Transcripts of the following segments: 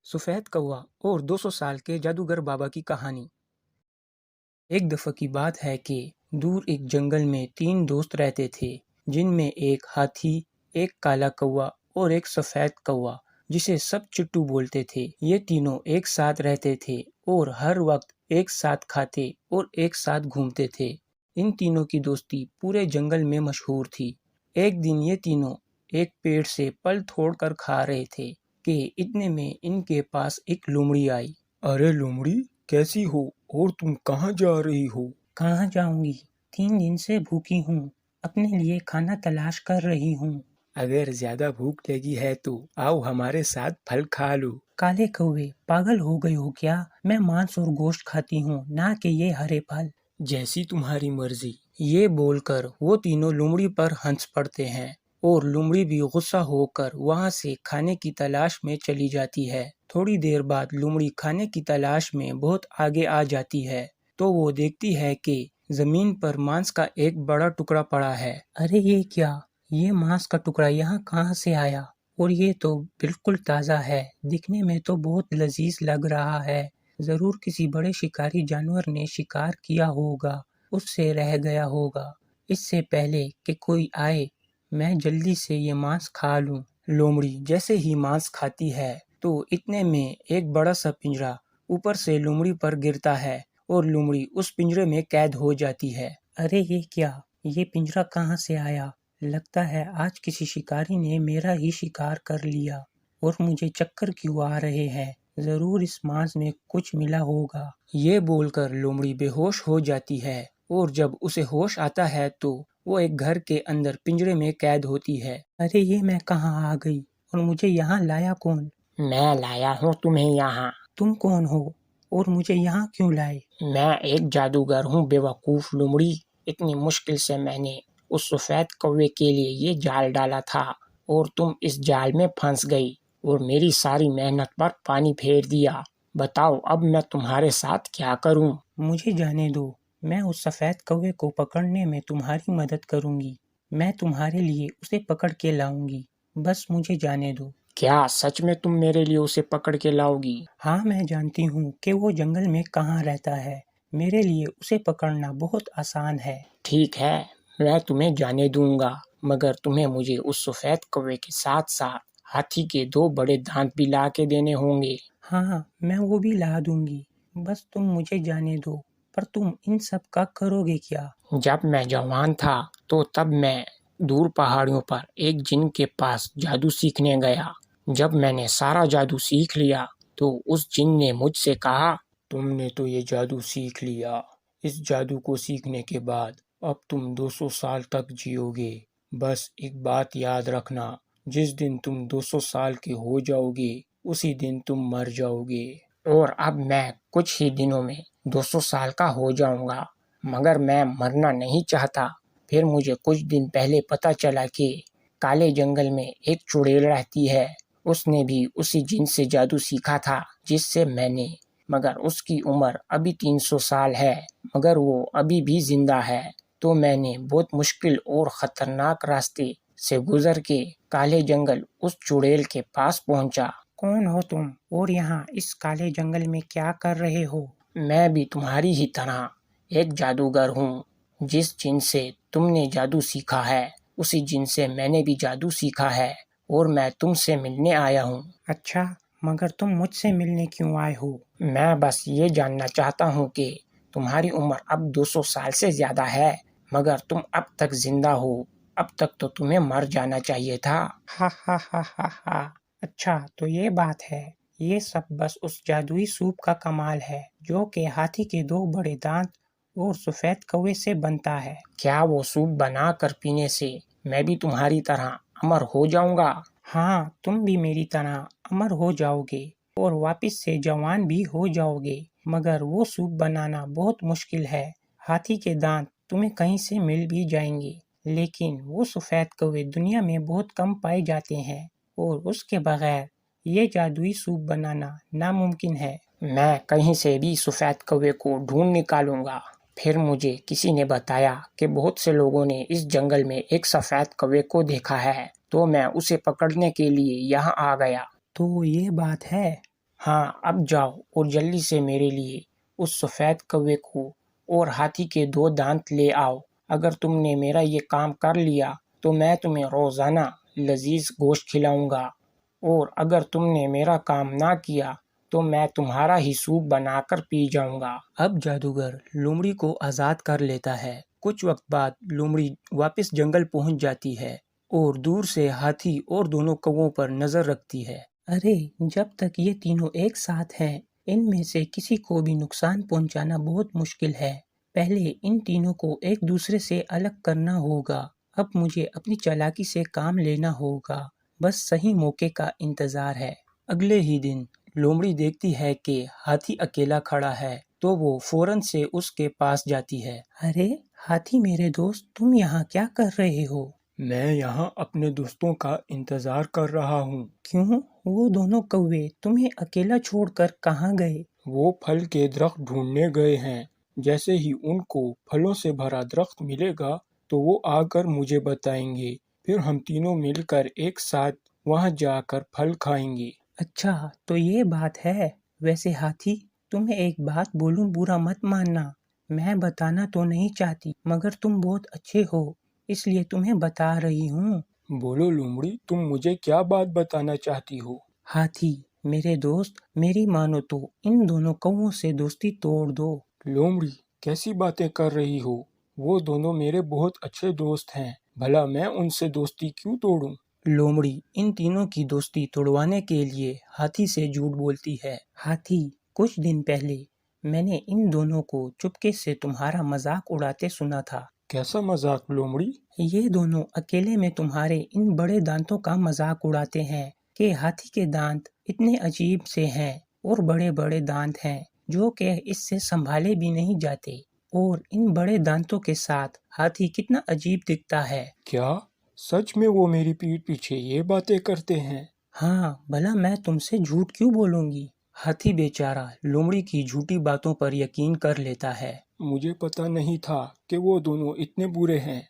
سفید کوا اور 200 سال کے جادوگر بابا کی کہانی۔ ایک دفعہ کی بات ہے کہ دور ایک جنگل میں 3 دوست رہتے تھے، جن میں ایک ہاتھی، ایک کالا کوا اور ایک سفید کوا جسے سب چٹو بولتے تھے۔ یہ تینوں ایک ساتھ رہتے تھے اور ہر وقت ایک ساتھ کھاتے اور ایک ساتھ گھومتے تھے۔ ان تینوں کی دوستی پورے جنگل میں مشہور تھی۔ ایک دن یہ تینوں ایک پیڑ سے پھل توڑ کر کھا رہے تھے کہ اتنے میں ان کے پاس ایک لومڑی آئی۔ ارے لومڑی، کیسی ہو اور تم کہاں جا رہی ہو؟ کہاں جاؤں گی، 3 دن سے بھوکی ہوں، اپنے لیے کھانا تلاش کر رہی ہوں۔ اگر زیادہ بھوک لگی ہے تو آؤ ہمارے ساتھ پھل کھا لو۔ کالے کوے، پاگل ہو گئے ہو کیا؟ میں مانس اور گوشت کھاتی ہوں، نہ کہ یہ ہرے پھل۔ جیسی تمہاری مرضی۔ یہ بول کر وہ تینوں لومڑی پر ہنس پڑتے ہیں اور لومڑی بھی غصہ ہو کر وہاں سے کھانے کی تلاش میں چلی جاتی ہے۔ تھوڑی دیر بعد لومڑی کھانے کی تلاش میں بہت آگے آ جاتی ہے تو وہ دیکھتی ہے کہ زمین پر مانس کا ایک بڑا ٹکڑا پڑا ہے۔ ارے یہ کیا؟ یہ مانس کا ٹکڑا یہاں کہاں سے آیا؟ اور یہ تو بالکل تازہ ہے، دکھنے میں تو بہت لذیذ لگ رہا ہے۔ ضرور کسی بڑے شکاری جانور نے شکار کیا ہوگا، اس سے رہ گیا ہوگا۔ اس سے پہلے کہ کوئی آئے، میں جلدی سے یہ مانس کھا لوں۔ لومڑی جیسے ہی مانس کھاتی ہے تو اتنے میں ایک بڑا سا پنجرا اوپر سے لومڑی پر گرتا ہے اور لومڑی اس پنجرے میں قید ہو جاتی ہے۔ ارے یہ کیا؟ یہ پنجرا کہاں سے آیا؟ لگتا ہے آج کسی شکاری نے میرا ہی شکار کر لیا، اور مجھے چکر کیوں آ رہے ہیں؟ ضرور اس مانس میں کچھ ملا ہوگا۔ یہ بول کر لومڑی بے ہوش ہو جاتی ہے اور جب اسے ہوش آتا ہے تو وہ ایک گھر کے اندر پنجرے میں قید ہوتی ہے۔ ارے یہ میں کہاں آ گئی اور مجھے یہاں لایا کون؟ میں لایا ہوں تمہیں یہاں۔ تم کون ہو اور مجھے یہاں کیوں لائے؟ میں ایک جادوگر ہوں بے وقوف لومڑی۔ اتنی مشکل سے میں نے اس سفید کوے کے لیے یہ جال ڈالا تھا اور تم اس جال میں پھنس گئی اور میری ساری محنت پر پانی پھیر دیا۔ بتاؤ اب میں تمہارے ساتھ کیا کروں؟ مجھے جانے دو، میں اس سفید کوے کو پکڑنے میں تمہاری مدد کروں گی۔ میں تمہارے لیے اسے پکڑ کے لاؤں گی، بس مجھے جانے دو۔ کیا سچ میں تم میرے لیے اسے پکڑ کے لاؤ گی؟ ہاں، میں جانتی ہوں کہ وہ جنگل میں کہاں رہتا ہے، میرے لیے اسے پکڑنا بہت آسان ہے۔ ٹھیک ہے، میں تمہیں جانے دوں گا، مگر تمہیں مجھے اس سفید کوے کے ساتھ ساتھ ہاتھی کے 2 بڑے دانت بھی لا کے دینے ہوں گے۔ ہاں، میں وہ بھی لا دوں گی، بس تم مجھے جانے دو۔ پر تم ان سب کا کرو گے کیا؟ جب میں جوان تھا تو تب میں دور پہاڑیوں پر ایک جن کے پاس جادو سیکھنے گیا۔ جب میں نے سارا جادو سیکھ لیا تو اس جن نے مجھ سے کہا، تم نے تو یہ جادو سیکھ لیا، اس جادو کو سیکھنے کے بعد اب تم 200 سال تک جیو گے۔ بس ایک بات یاد رکھنا، جس دن تم 200 سال کے ہو جاؤ گے اسی دن تم مر جاؤ گے۔ اور اب میں کچھ ہی دنوں میں 200 سال کا ہو جاؤں گا، مگر میں مرنا نہیں چاہتا۔ پھر مجھے کچھ دن پہلے پتہ چلا کہ کالے جنگل میں ایک چڑیل رہتی ہے۔ اس نے بھی اسی جن سے جادو سیکھا تھا جس سے میں نے، مگر اس کی عمر ابھی 300 سال ہے، مگر وہ ابھی بھی زندہ ہے۔ تو میں نے بہت مشکل اور خطرناک راستے سے گزر کے کالے جنگل اس چڑیل کے پاس پہنچا۔ کون ہو تم اور یہاں اس کالے جنگل میں کیا کر رہے ہو؟ میں بھی تمہاری ہی طرح ایک جادوگر ہوں۔ جس جن سے تم نے جادو سیکھا ہے اسی جن سے میں نے بھی جادو سیکھا ہے اور میں تم سے ملنے آیا ہوں۔ اچھا، مگر تم مجھ سے ملنے کیوں آئے ہو؟ میں بس یہ جاننا چاہتا ہوں کہ تمہاری عمر اب 200 سال سے زیادہ ہے، مگر تم اب تک زندہ ہو۔ اب تک تو تمہیں مر جانا چاہیے تھا۔ ہا ہا ہا ہا ہا۔ اچھا تو یہ بات ہے، یہ سب بس اس جادوئی سوپ کا کمال ہے جو کہ ہاتھی کے 2 بڑے دانت اور سفید کوے سے بنتا ہے۔ کیا وہ سوپ بنا کر پینے سے میں بھی تمہاری طرح امر ہو جاؤں گا؟ ہاں، تم بھی میری طرح امر ہو جاؤ گے اور واپس سے جوان بھی ہو جاؤ گے، مگر وہ سوپ بنانا بہت مشکل ہے۔ ہاتھی کے دانت تمہیں کہیں سے مل بھی جائیں گے، لیکن وہ سفید کوے دنیا میں بہت کم پائے جاتے ہیں اور اس کے بغیر یہ جادوئی سوپ بنانا ناممکن ہے۔ میں کہیں سے بھی سفید کوے کو ڈھونڈ نکالوں گا۔ پھر مجھے کسی نے بتایا کہ بہت سے لوگوں نے اس جنگل میں ایک سفید کوے کو دیکھا ہے، تو میں اسے پکڑنے کے لیے یہاں آ گیا۔ تو یہ بات ہے، ہاں اب جاؤ اور جلدی سے میرے لیے اس سفید کوے کو اور ہاتھی کے 2 دانت لے آؤ۔ اگر تم نے میرا یہ کام کر لیا تو میں تمہیں روزانہ لذیذ گوشت کھلاؤں گا، اور اگر تم نے میرا کام نہ کیا تو میں تمہارا ہی سوپ بنا کر پی جاؤں گا۔ اب جادوگر لومڑی کو آزاد کر لیتا ہے۔ کچھ وقت بعد لومڑی واپس جنگل پہنچ جاتی ہے اور دور سے ہاتھی اور دونوں کووں پر نظر رکھتی ہے۔ ارے جب تک یہ تینوں ایک ساتھ ہیں ان میں سے کسی کو بھی نقصان پہنچانا بہت مشکل ہے۔ پہلے ان تینوں کو ایک دوسرے سے الگ کرنا ہوگا۔ اب مجھے اپنی چالاکی سے کام لینا ہوگا، بس صحیح موقع کا انتظار ہے۔ اگلے ہی دن لومڑی دیکھتی ہے کہ ہاتھی اکیلا کھڑا ہے تو وہ فوراً سے اس کے پاس جاتی ہے۔ ارے ہاتھی میرے دوست، تم یہاں کیا کر رہے ہو؟ میں یہاں اپنے دوستوں کا انتظار کر رہا ہوں۔ کیوں؟ وہ دونوں کوے تمہیں اکیلا چھوڑ کر کہاں گئے؟ وہ پھل کے درخت ڈھونڈنے گئے ہیں۔ جیسے ہی ان کو پھلوں سے بھرا درخت ملے گا تو وہ آ کر مجھے بتائیں گے، پھر ہم تینوں مل کر ایک ساتھ وہاں جا کر پھل کھائیں گے۔ اچھا تو یہ بات ہے۔ ویسے ہاتھی، تمہیں ایک بات بولوں، برا مت ماننا۔ میں بتانا تو نہیں چاہتی مگر تم بہت اچھے ہو اس لیے تمہیں بتا رہی ہوں۔ بولو لومڑی، تم مجھے کیا بات بتانا چاہتی ہو؟ ہاتھی میرے دوست، میری مانو تو ان دونوں کووں سے دوستی توڑ دو۔ لومڑی کیسی باتیں کر رہی ہو؟ وہ دونوں میرے بہت اچھے دوست ہیں، بھلا میں ان سے دوستی کیوں توڑوں؟ لومڑی ان تینوں کی دوستی توڑوانے کے لیے ہاتھی سے جھوٹ بولتی ہے۔ ہاتھی، کچھ دن پہلے میں نے ان دونوں کو چپکے سے تمہارا مذاق اڑاتے سنا تھا۔ کیسا مذاق لومڑی؟ یہ دونوں اکیلے میں تمہارے ان بڑے دانتوں کا مذاق اڑاتے ہیں کہ ہاتھی کے دانت اتنے عجیب سے ہیں اور بڑے بڑے دانت ہیں جو کہ اس سے سنبھالے بھی نہیں جاتے، اور ان بڑے دانتوں کے ساتھ ہاتھی کتنا عجیب دکھتا ہے۔ کیا سچ میں وہ میری پیٹھ پیچھے یہ باتیں کرتے ہیں؟ ہاں، بھلا میں تم سے جھوٹ کیوں بولوں گی؟ ہاتھی بیچارہ لومڑی کی جھوٹی باتوں پر یقین کر لیتا ہے۔ مجھے پتا نہیں تھا کہ وہ دونوں اتنے برے ہیں۔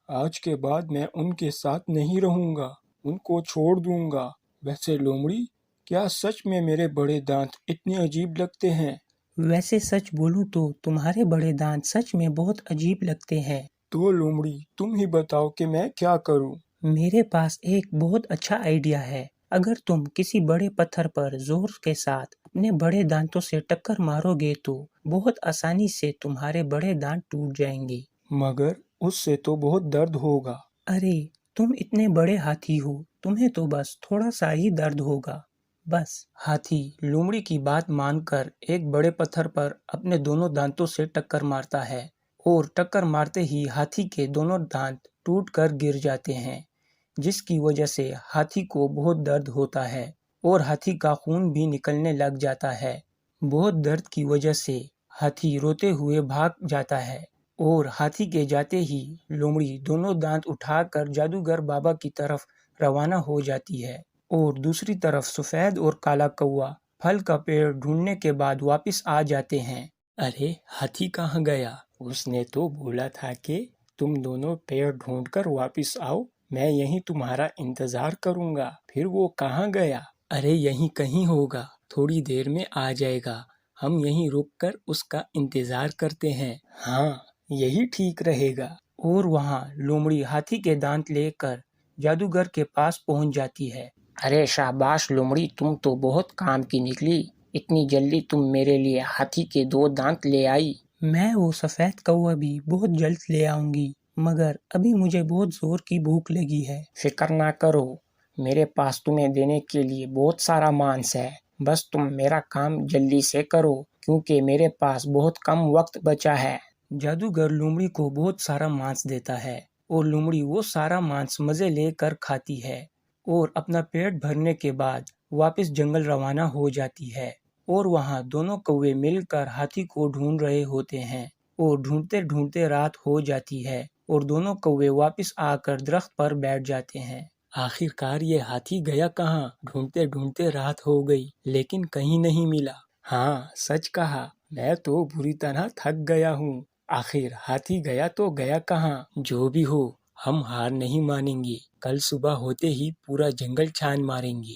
آج کے بعد میں ان کے ساتھ نہیں رہوں گا، ان کو چھوڑ دوں گا۔ ویسے لومڑی، کیا سچ میں میرے بڑے دانت اتنے عجیب لگتے ہیں؟ ویسے سچ بولوں تو تمہارے بڑے دانت سچ میں بہت عجیب لگتے ہیں۔ تو لومڑی تم ہی بتاؤ کہ میں کیا کروں؟ میرے پاس ایک بہت اچھا آئیڈیا ہے۔ اگر تم کسی بڑے پتھر پر زور کے ساتھ اپنے بڑے دانتوں سے ٹکر مارو گے تو بہت آسانی سے تمہارے بڑے دانت ٹوٹ جائیں گے۔ مگر اس سے تو بہت درد ہوگا۔ ارے تم اتنے بڑے ہاتھی ہو، تمہیں تو بس تھوڑا سا ہی درد ہوگا، بس۔ ہاتھی لومڑی کی بات مان کر ایک بڑے پتھر پر اپنے دونوں دانتوں سے ٹکر مارتا ہے، اور ٹکر مارتے ہی ہاتھی کے دونوں دانت ٹوٹ کر گر جاتے ہیں، جس کی وجہ سے ہاتھی کو بہت درد ہوتا ہے اور ہاتھی کا خون بھی نکلنے لگ جاتا ہے۔ بہت درد کی وجہ سے ہاتھی روتے ہوئے بھاگ جاتا ہے، اور ہاتھی کے جاتے ہی لومڑی دونوں دانت اٹھا کر جادوگر بابا کی طرف روانہ ہو جاتی ہے، اور دوسری طرف سفید اور کالا کوا پھل کا پیڑ ڈھونڈنے کے بعد واپس آ جاتے ہیں۔ ارے ہاتھی کہاں گیا؟ اس نے تو بولا تھا کہ تم دونوں پیڑ ڈھونڈ کر واپس آؤ، میں یہیں تمہارا انتظار کروں گا۔ پھر وہ کہاں گیا؟ ارے یہیں کہیں ہوگا، تھوڑی دیر میں آ جائے گا، ہم یہیں رک کر اس کا انتظار کرتے ہیں۔ ہاں یہی ٹھیک رہے گا۔ اور وہاں لومڑی ہاتھی کے دانت لے کر جادوگر کے پاس پہنچ جاتی ہے۔ ارے شاباش لومڑی، تم تو بہت کام کی نکلی، اتنی جلدی تم میرے لیے ہاتھی کے 2 دانت لے آئی۔ میں وہ سفید کوا بھی بہت جلد لے آؤں گی، مگر ابھی مجھے بہت زور کی بھوک لگی ہے۔ فکر نہ کرو، میرے پاس تمہیں دینے کے لیے بہت سارا مانس ہے، بس تم میرا کام جلدی سے کرو کیونکہ میرے پاس بہت کم وقت بچا ہے۔ جادوگر لومڑی کو بہت سارا مانس دیتا ہے، اور لومڑی وہ سارا مانس مزے لے کر کھاتی ہے، اور اپنا پیٹ بھرنے کے بعد واپس جنگل روانہ ہو جاتی ہے۔ اور وہاں دونوں کوے مل کر ہاتھی کو ڈھونڈ رہے ہوتے ہیں، اور ڈھونڈتے ڈھونڈتے رات ہو جاتی ہے، اور دونوں کوے واپس آ کر درخت پر بیٹھ جاتے ہیں۔ آخر کار یہ ہاتھی گیا کہاں؟ ڈھونڈتے ڈھونڈتے رات ہو گئی لیکن کہیں نہیں ملا۔ ہاں سچ کہا، میں تو بری طرح تھک گیا ہوں۔ آخر ہاتھی گیا تو گیا کہاں؟ جو بھی ہو، ہم ہار نہیں مانیں گے، کل صبح ہوتے ہی پورا جنگل چھان ماریں گے۔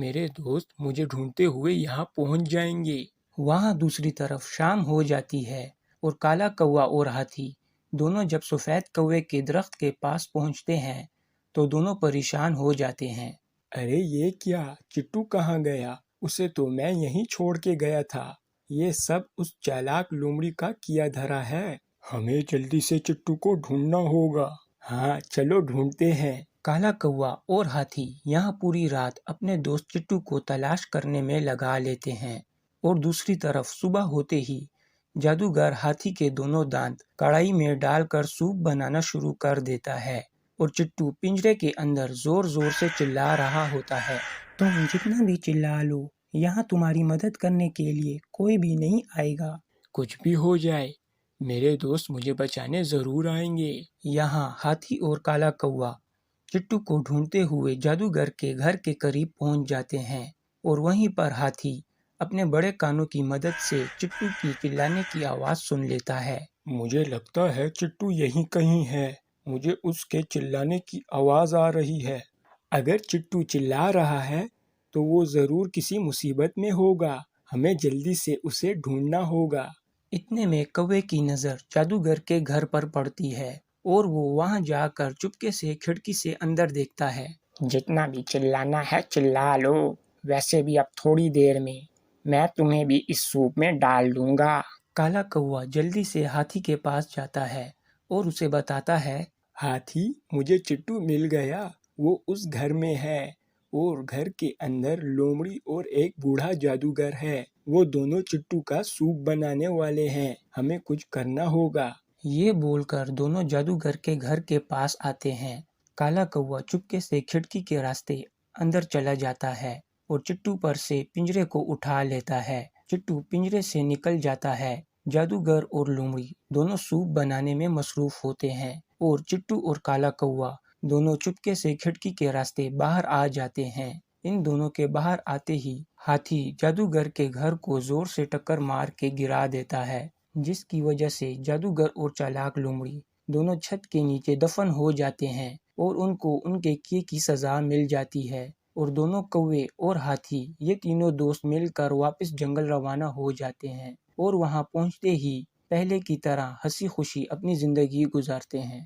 میرے دوست مجھے ڈھونڈتے ہوئے یہاں پہنچ جائیں گے۔ وہاں دوسری طرف شام ہو جاتی ہے اور کالا کوا اور ہاتھی دونوں جب سفید کوے کے درخت کے پاس پہنچتے ہیں تو دونوں پریشان ہو جاتے ہیں۔ ارے یہ کیا، چٹو کہاں گیا؟ اسے تو میں یہیں چھوڑ کے گیا تھا۔ یہ سب اس چالاک لومڑی کا کیا دھرا ہے۔ ہمیں جلدی سے چٹو کو ڈھونڈنا ہوگا۔ ہاں چلو ڈھونڈتے ہیں۔ کالا کوا اور ہاتھی یہاں پوری رات اپنے دوست چٹو کو تلاش کرنے میں لگا لیتے ہیں اور دوسری طرف صبح ہوتے ہی جادوگر ہاتھی کے دونوں دانت کڑائی میں ڈال کر سوپ بنانا شروع کر دیتا ہے اور چٹو پنجرے کے اندر زور زور سے چلا رہا ہوتا ہے۔ تم جتنا بھی چلا لو، یہاں تمہاری مدد کرنے کے لیے کوئی بھی نہیں آئے گا۔ کچھ بھی ہو جائے میرے دوست مجھے بچانے ضرور آئیں گے۔ یہاں ہاتھی اور کالا کوا چٹو کو ڈھونڈتے ہوئے جادوگر کے گھر کے قریب پہنچ جاتے ہیں اور وہیں پر ہاتھی اپنے بڑے کانوں کی مدد سے چٹو کی چلانے کی آواز سن لیتا ہے۔ مجھے لگتا ہے چٹو یہیں کہیں ہے۔ مجھے اس کے چلانے کی آواز آ رہی ہے۔ اگر چٹو چلا رہا ہے تو وہ ضرور کسی مصیبت میں ہوگا۔ ہمیں جلدی سے اسے ڈھونڈنا ہوگا۔ اتنے میں کوے کی نظر جادوگر کے گھر پر پڑتی ہے اور وہ وہاں جا کر چپکے سے کھڑکی سے اندر دیکھتا ہے۔ جتنا بھی چلانا ہے چلا لو، ویسے بھی اب تھوڑی دیر میں تمہیں بھی اس سوپ میں ڈال دوں گا۔ کالا کوا جلدی سے ہاتھی کے پاس جاتا ہے اور اسے بتاتا ہے، ہاتھی مجھے چٹو مل گیا، وہ اس گھر میں ہے اور گھر کے اندر لومڑی اور ایک بوڑھا جادوگر ہے۔ وہ دونوں چٹو کا سوپ بنانے والے ہیں۔ ہمیں کچھ کرنا ہوگا۔ یہ بول کر دونوں جادوگر کے گھر کے پاس آتے ہیں۔ کالا کوا چپکے سے کھڑکی کے راستے اندر چلا جاتا ہے اور چٹو پر سے پنجرے کو اٹھا لیتا ہے۔ چٹو پنجرے سے نکل جاتا ہے۔ جادوگر اور لومڑی دونوں سوپ بنانے میں مصروف ہوتے ہیں اور چٹو اور کالا کوا دونوں چپکے سے کھڑکی کے راستے باہر آ جاتے ہیں۔ ان دونوں کے باہر آتے ہی ہاتھی جادوگر کے گھر کو زور سے ٹکر مار کے گرا دیتا ہے، جس کی وجہ سے جادوگر اور چالاک لومڑی دونوں چھت کے نیچے دفن ہو جاتے ہیں اور ان کو ان کے کیے کی سزا مل جاتی ہے اور دونوں کوے اور ہاتھی یہ تینوں دوست مل کر واپس جنگل روانہ ہو جاتے ہیں اور وہاں پہنچتے ہی پہلے کی طرح ہنسی خوشی اپنی زندگی گزارتے ہیں۔